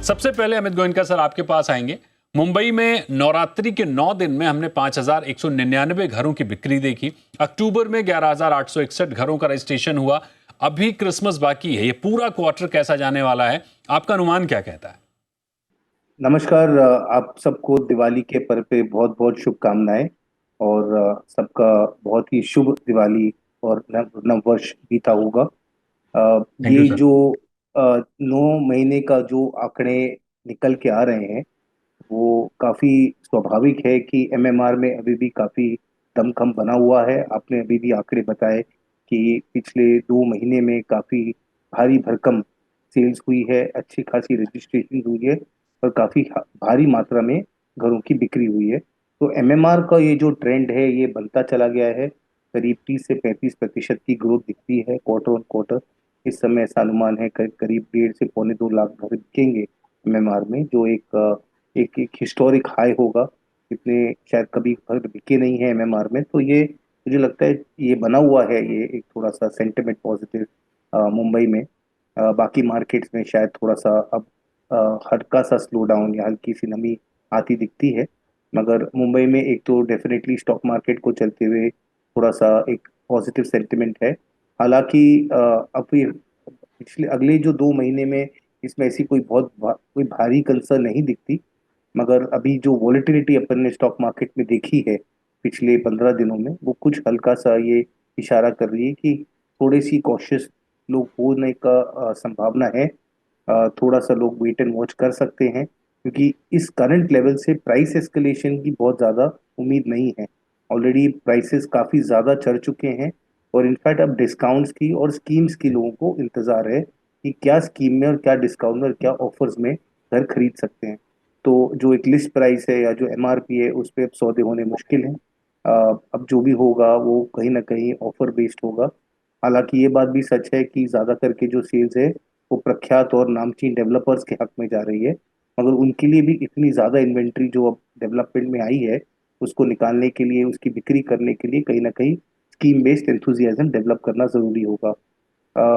सबसे पहले अमित गोयनका सर आपके पास आएंगे। मुंबई में नवरात्रि के 9 दिन में हमने 5,199 घरों की बिक्री देखी। अक्टूबर में 11,861 घरों का रजिस्ट्रेशन हुआ। अभी क्रिसमस बाकी है, ये पूरा क्वार्टर कैसा जाने वाला है, आपका अनुमान क्या कहता है? नमस्कार। आप सबको दिवाली के पर्व पे बहुत बहुत शुभकामनाएं। और सबका बहुत ही शुभ दिवाली और नव वर्ष बीता होगा। थैंक यू ये सर। जो 9 महीने का जो आंकड़े निकल के आ रहे हैं वो काफी स्वाभाविक है कि एमएमआर में अभी भी काफी दमखम बना हुआ है। आपने अभी भी आंकड़े बताए कि पिछले 2 महीने में काफी भारी भरकम सेल्स हुई है, अच्छी खासी रजिस्ट्रेशन हुई है और काफी भारी मात्रा में घरों की बिक्री हुई है। तो एमएमआर का ये जो ट्रेंड है ये बनता चला गया है। करीब 30 से 35% की ग्रोथ दिखती है क्वार्टर ऑन क्वार्टर। इस समय ऐसा अनुमान है करीब 1.5 से 2.25 लाख घर बिकेंगे एमएमआर में, जो एक हिस्टोरिक हाई होगा। इतने शायद कभी घर बिके नहीं है एमएमआर में। तो ये मुझे लगता है ये बना हुआ है, ये एक थोड़ा सा सेंटिमेंट पॉजिटिव मुंबई में। बाकी मार्केट्स में शायद थोड़ा सा अब हल्का सा स्लो डाउन या हल्की सी नमी आती दिखती है। मगर मुंबई में एक तो डेफिनेटली स्टॉक मार्केट को चलते हुए थोड़ा सा एक पॉजिटिव सेंटिमेंट है। हालांकि अब ये पिछले अगले जो 2 महीने में इसमें ऐसी कोई भारी कंसर्न नहीं दिखती। मगर अभी जो वॉलेटिलिटी अपन ने स्टॉक मार्केट में देखी है पिछले 15 दिनों में, वो कुछ हल्का सा ये इशारा कर रही है कि थोड़ी सी कॉशियस लोग होने का संभावना है। थोड़ा सा लोग वेट एंड वॉच कर सकते हैं क्योंकि इस करंट लेवल से प्राइस एस्केलेशन की बहुत ज़्यादा उम्मीद नहीं है। ऑलरेडी प्राइसेस काफ़ी ज़्यादा चढ़ चुके हैं और इनफैक्ट अब डिस्काउंट्स की और स्कीम्स की लोगों को इंतज़ार है कि क्या स्कीम में और क्या डिस्काउंट में और क्या ऑफर्स में घर खरीद सकते हैं। तो जो एक लिस्ट प्राइस है या जो एमआरपी है उस पर अब सौदे होने मुश्किल हैं। अब जो भी होगा वो कहीं ना कहीं ऑफर बेस्ड होगा। हालांकि ये बात भी सच है कि ज़्यादा करके जो सेल्स है वो प्रख्यात और नामचीन डेवलपर्स के हक में जा रही है। मगर उनके लिए भी इतनी ज़्यादा इन्वेंट्री जो अब डेवलपमेंट में आई है उसको निकालने के लिए, उसकी बिक्री करने के लिए कहीं ना कहीं स्कीम बेस्ड एंथुजियाज्म डेवलप करना ज़रूरी होगा।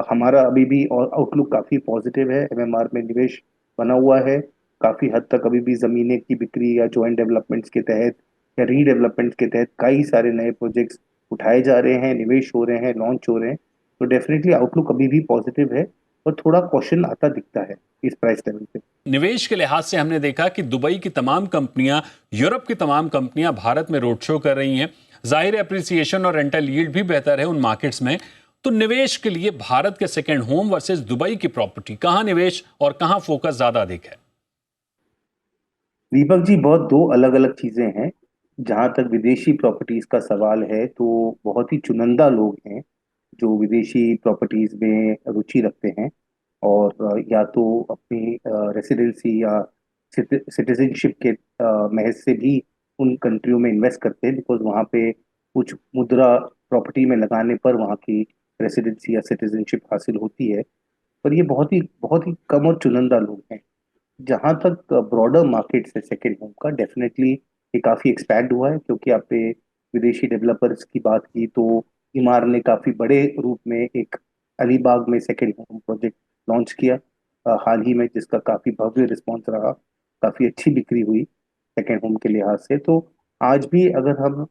हमारा अभी भी आउटलुक काफ़ी पॉजिटिव है। एमएमआर में निवेश बना हुआ है काफ़ी हद तक। अभी भी ज़मीनें की बिक्री या जॉइंट डेवलपमेंट्स के तहत या रीडेवलपमेंट के तहत कई सारे नए प्रोजेक्ट्स उठाए जा रहे हैं, निवेश हो रहे हैं, लॉन्च हो रहे हैं। तो डेफिनेटली आउटलुक अभी भी पॉजिटिव है और थोड़ा क्वेश्चन आता दिखता है इस प्राइस लेवल पे। निवेश के लिहाज से हमने देखा कि दुबई की तमाम कंपनियां, यूरोप की तमाम कंपनियां भारत में रोड शो कर रही हैं। जाहिर एप्रिसिएशन और रेंटल यील्ड भी बेहतर है उन मार्केट्स में। तो निवेश के लिए भारत के सेकेंड होम वर्सेस दुबई की प्रॉपर्टी, कहां निवेश और कहां फोकस ज्यादा अधिक है? दीपक जी, बहुत दो अलग अलग चीजें हैं। जहां तक विदेशी प्रॉपर्टीज का सवाल है तो बहुत ही चुनिंदा लोग हैं जो विदेशी प्रॉपर्टीज में रुचि रखते हैं और या तो अपनी रेसिडेंसी या सिटीजनशिप के महज से भी उन कंट्रियों में इन्वेस्ट करते हैं, बिकॉज वहाँ पे कुछ मुद्रा प्रॉपर्टी में लगाने पर वहाँ की रेसिडेंसी या सिटीजनशिप हासिल होती है। पर ये बहुत ही कम और चुनिंदा लोग हैं। जहां तक ब्रॉडर मार्केट है सेकेंड होम का, डेफिनेटली ये काफी एक्सपैंड हुआ है क्योंकि आपने विदेशी डेवलपर्स की बात की तो इमार ने काफी बड़े रूप में एक अलीबाग में सेकेंड होम प्रोजेक्ट लॉन्च किया हाल ही में, जिसका काफी भव्य रिस्पॉन्स रहा। काफी अच्छी बिक्री हुई सेकेंड होम के लिहाज से। तो आज भी अगर हम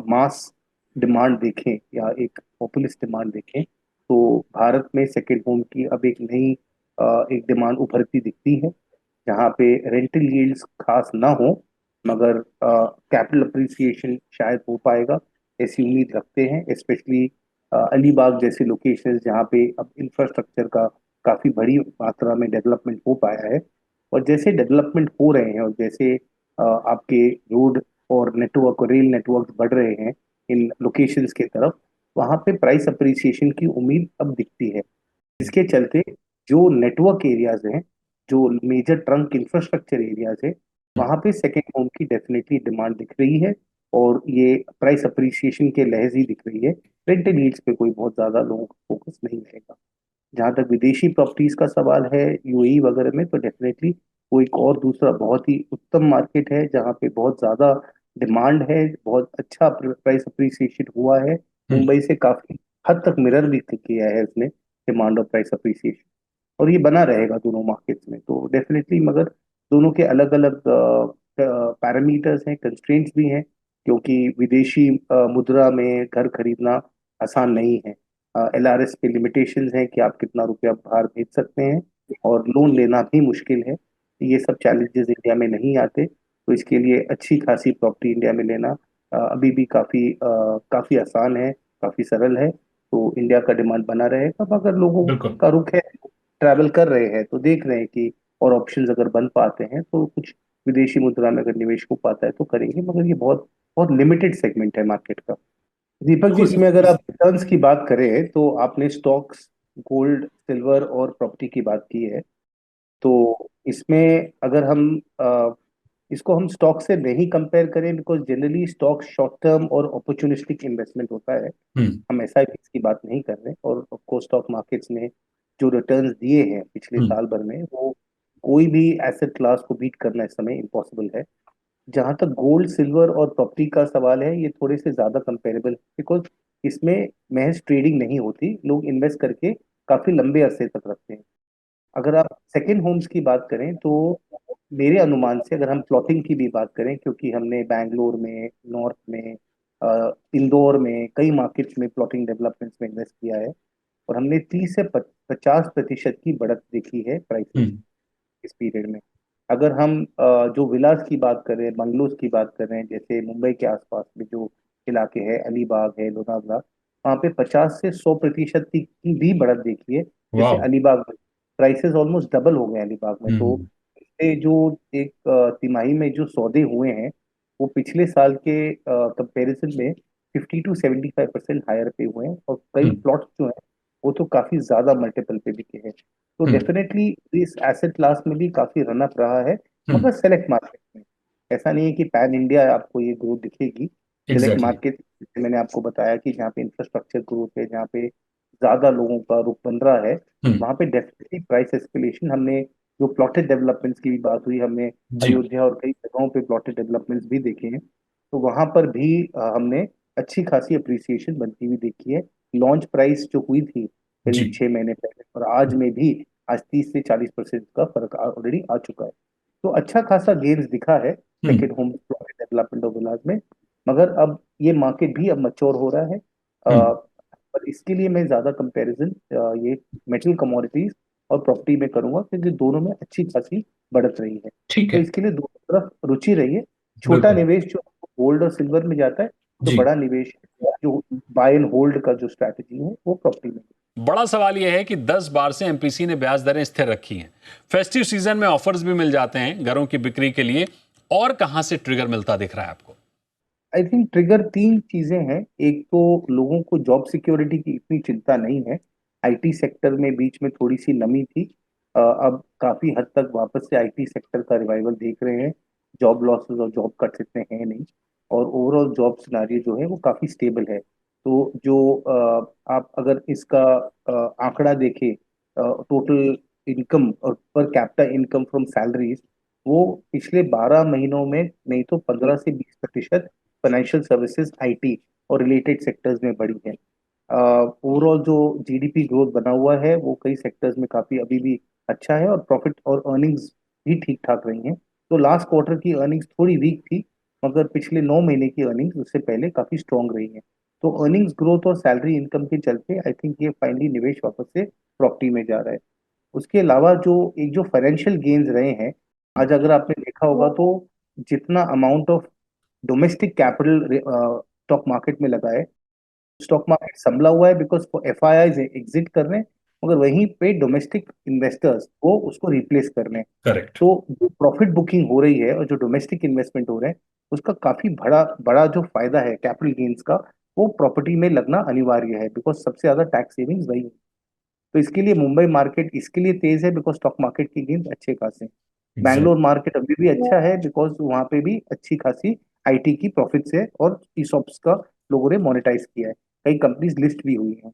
मास डिमांड देखें या एक पॉपुलिस्ट डिमांड देखें तो भारत में सेकेंड होम की अब एक नई एक डिमांड उभरती दिखती है, जहाँ पे रेंटल यील्ड्स खास ना हो मगर कैपिटल अप्रिसिएशन शायद हो पाएगा, ऐसी उम्मीद रखते हैं। स्पेशली अलीबाग जैसे लोकेशन जहाँ पे अब इंफ्रास्ट्रक्चर का काफी बड़ी मात्रा में डेवलपमेंट हो पाया है। और जैसे डेवलपमेंट हो रहे हैं और जैसे आपके रोड और नेटवर्क और रेल नेटवर्क बढ़ रहे हैं इन लोकेशंस के तरफ, वहाँ पे प्राइस अप्रिसिएशन की उम्मीद अब दिखती है। इसके चलते जो नेटवर्क एरियाज हैं, जो मेजर ट्रंक इंफ्रास्ट्रक्चर एरियाज है, वहां पे सेकेंड होम की डेफिनेटली डिमांड दिख रही है और ये प्राइस अप्रिसिएशन के लहज ही दिख रही है। रेंटल नीड्स पे कोई बहुत ज्यादा लोगों का फोकस नहीं रहेगा। जहां तक विदेशी प्रॉपर्टीज का सवाल है यूएई वगैरह में, तो डेफिनेटली वो एक और दूसरा बहुत ही उत्तम मार्केट है जहाँ पे बहुत ज्यादा डिमांड है, बहुत अच्छा प्राइस अप्रिसिएशन हुआ है। हम्म। मुंबई से काफी हद तक मिरर भी किया है उसने डिमांड और प्राइस अप्रिसिएशन। और ये बना रहेगा दोनों मार्केट्स में। तो डेफिनेटली, मगर दोनों के अलग अलग पैरामीटर्स हैं, कंस्ट्रेंट्स भी हैं, क्योंकि विदेशी मुद्रा में घर खरीदना आसान नहीं है। LRS पे लिमिटेशंस हैं कि आप कितना रुपया बाहर भेज सकते हैं, और लोन लेना भी मुश्किल है। ये सब चैलेंजेस इंडिया में नहीं आते, तो इसके लिए अच्छी खासी प्रॉपर्टी इंडिया में लेना अभी भी काफी आसान है, काफी सरल है। तो इंडिया का डिमांड बना रहेगा, मगर लोगों बिल्कुल। का रुख है, ट्रैवल कर रहे हैं तो देख रहे हैं कि और ऑप्शंस अगर बन पाते हैं तो कुछ विदेशी मुद्रा में अगर निवेश हो पाता है तो करेंगे, मगर ये बहुत बहुत लिमिटेड सेगमेंट है मार्केट का। दीपक जी, बिल्कुल। इसमें अगर आप रिटर्न्स की बात करें तो आपने स्टॉक्स, गोल्ड, सिल्वर और प्रॉपर्टी की बात की है। तो इसमें अगर इसको हम स्टॉक से नहीं कंपेयर करें, because generally stock short term और अपॉर्चुनिस्टिक इन्वेस्टमेंट होता है। हम्म। हम SIP की बात नहीं कर रहे, और ऑफ कोर्स स्टॉक मार्केट्स ने जो रिटर्न्स दिए हैं पिछले हम्म। साल भर में, वो कोई भी एसेट क्लास को बीट करना इस समय इम्पॉसिबल है। जहां तक गोल्ड, सिल्वर और प्रॉपर्टी का सवाल है, ये थोड़े से ज्यादा कंपेरेबल, बिकॉज इसमें महज ट्रेडिंग नहीं होती, लोग इन्वेस्ट करके काफी लंबे अरसे तक रखते हैं। अगर आप सेकेंड होम्स की बात करें तो मेरे अनुमान से, अगर हम प्लॉटिंग की भी बात करें, क्योंकि हमने बैंगलोर में, नॉर्थ में, इंदौर में, कई मार्केट्स में प्लॉटिंग डेवलपमेंट्स में इन्वेस्ट किया है, और हमने 30 से 50% की बढ़त देखी है प्राइसेस हम्म। इस पीरियड में। अगर हम जो विलास की बात करें, बंगलोज की बात करें, जैसे मुंबई के आसपास में जो इलाके हैं, अलीबाग है, लोनावला, वहाँ पे 50 से 100% की भी बढ़त देखी है। जैसे वाह। अलीबाग में प्राइसेस ऑलमोस्ट डबल हो गए अलीबाग में। तो हम्म। इससे जो एक तिमाही में जो सौदे हुए हैं, वो पिछले साल के कंपैरिजन में 50 to 75% हायर पे हुए हैं, और कई हम्म। प्लॉट्स जो हैं वो तो काफी ज्यादा मल्टीपल पे बिके हैं। तो हम्म। डेफिनेटली इस एसेट क्लास में भी काफी रन अप रहा है, हम्म। मगर सेलेक्ट मार्केट में। ऐसा नहीं है कि पैन इंडिया आपको ये ग्रोथ दिखेगी। Select exactly. मार्केट, मैंने आपको बताया कि जहाँ पे इंफ्रास्ट्रक्चर ग्रोथ है, जहाँ पे ज्यादा लोगों का रुख बन रहा है, हम्म। वहाँ पे डेफिनेटली प्राइस एस्केलेशन, हमने जो प्लॉटेड डेवलपमेंट्स की भी बात हुई, हमने जी। अयोध्या और कई जगहों पे प्लॉटेड डेवलपमेंट्स भी देखे हैं। तो वहां पर भी हमने अच्छी खासी अप्रिसिएशन बनती हुई देखी है। लॉन्च प्राइस जो हुई थी जी। करीब 6 महीने पहले, और आज में भी आज 30 से 40% का फर्क ऑलरेडी आ चुका है। तो अच्छा खासा गेन्स दिखा है hmm. Second home plotted development of villas में। मगर अब ये मार्केट भी अब मच्योर हो रहा है। हम्म। पर इसके लिए मैं ज्यादा कंपैरिजन ये मेटल कमोडिटीज और प्रॉपर्टी में करूंगा, क्योंकि दोनों में अच्छी खासी बढ़त रही है। ठीक तो है। इसके लिए दोनों तरफ रुचि रही है। छोटा बिल्कुल। निवेश जो गोल्ड और सिल्वर में जाता है, जो जी। बड़ा निवेश जो बाय एंड होल्ड का जो स्ट्रैटेजी है वो प्रॉपर्टी में। बड़ा सवाल यह है कि 10 बार से एमपीसी ने ब्याज दरें स्थिर रखी हैं। फेस्टिव सीजन में ऑफर्स भी मिल जाते हैं घरों की बिक्री के लिए। और कहां से ट्रिगर मिलता दिख रहा है आपको? आई थिंक ट्रिगर तीन चीजें हैं। एक तो लोगों को जॉब सिक्योरिटी की इतनी चिंता नहीं है। IT सेक्टर में बीच में थोड़ी सी नमी थी, अब काफी हद तक वापस से IT सेक्टर का रिवाइवल देख रहे हैं। जॉब लॉसेस और जॉब कट्स इतने हैं नहीं, और ओवरऑल जॉब सिनारियो जो है वो काफी स्टेबल है। तो जो आप अगर इसका आंकड़ा देखें, टोटल इनकम और per capita income from salaries, वो पिछले 12 महीनों में नहीं तो 15 से 20% फाइनेंशियल सर्विसेज, IT और रिलेटेड सेक्टर्स में बढ़ी है। ओवरऑल जो GDP ग्रोथ बना हुआ है वो कई सेक्टर्स में काफी अभी भी अच्छा है, और प्रॉफिट और अर्निंग्स भी ठीक ठाक रही हैं। तो लास्ट क्वार्टर की अर्निंग्स थोड़ी वीक थी, मगर पिछले 9 महीने की अर्निंग्स उससे पहले काफी स्ट्रांग रही हैं। तो अर्निंग्स ग्रोथ और सैलरी इनकम के चलते आई थिंक ये फाइनली निवेश वापस से प्रॉपर्टी में जा रहा है। उसके अलावा जो एक जो फाइनेंशियल गेन्स रहे हैं, आज अगर आपने देखा होगा तो जितना amount of domestic capital stock market में लगा है, स्टॉक मार्केट संभला हुआ है बिकॉज FIIs एग्जिट कर रहे हैं, मगर वहीं पे डोमेस्टिक इन्वेस्टर्स वो उसको रिप्लेस कर रहे हैं। करेक्ट। तो जो प्रॉफिट बुकिंग हो रही है और जो डोमेस्टिक इन्वेस्टमेंट हो रहे हैं, उसका काफी बड़ा बड़ा जो फायदा है कैपिटल गेन्स का, वो प्रॉपर्टी में लगना अनिवार्य है, बिकॉज सबसे ज्यादा टैक्स सेविंग्स वही है। तो इसके लिए मुंबई मार्केट इसके लिए तेज है, बिकॉज स्टॉक मार्केट की गेन्स अच्छे खासे हैं। एग्जैक्ट। बैंगलोर मार्केट अभी भी अच्छा है, बिकॉज वहां पे भी अच्छी खासी IT की प्रॉफिट्स है, और ESOPs का लोगों ने मोनेटाइज किया है, कई कंपनीज लिस्ट भी हुई हैं।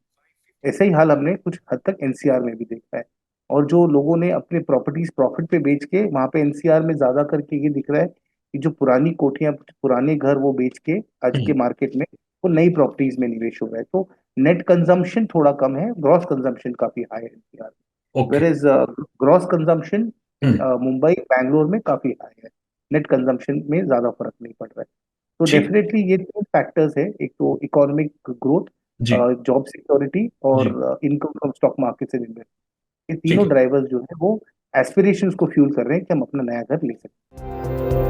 ऐसे ही हाल हमने कुछ हद तक NCR में भी देखा है। और जो लोगों ने अपने प्रॉपर्टीज प्रॉफिट पे बेच के, वहां पे NCR में ज्यादा करके ये दिख रहा है कि जो पुरानी कोठियां, पुराने घर वो बेच के आज के मार्केट में वो नई प्रॉपर्टीज में निवेश हो रहा है। तो नेट कंजम्पशन थोड़ा कम है, ग्रॉस कंजम्पशन काफी हाई है NCR। Okay. Where is gross consumption Mumbai Bangalore में काफी हाई है, नेट कंजम्पशन में ज्यादा फर्क नहीं पड़ रहा है। तो ठीक। डेफिनेटली ये तीन फैक्टर्स है, एक तो इकोनॉमिक ग्रोथ, जी। जॉब सिक्योरिटी और जी। Income from stock market and investment, ये ठीक तीनों है। ड्राइवर्स जो है वो एस्पिरेशंस को फ्यूल कर रहे हैं कि हम अपना नया घर ले सकते हैं।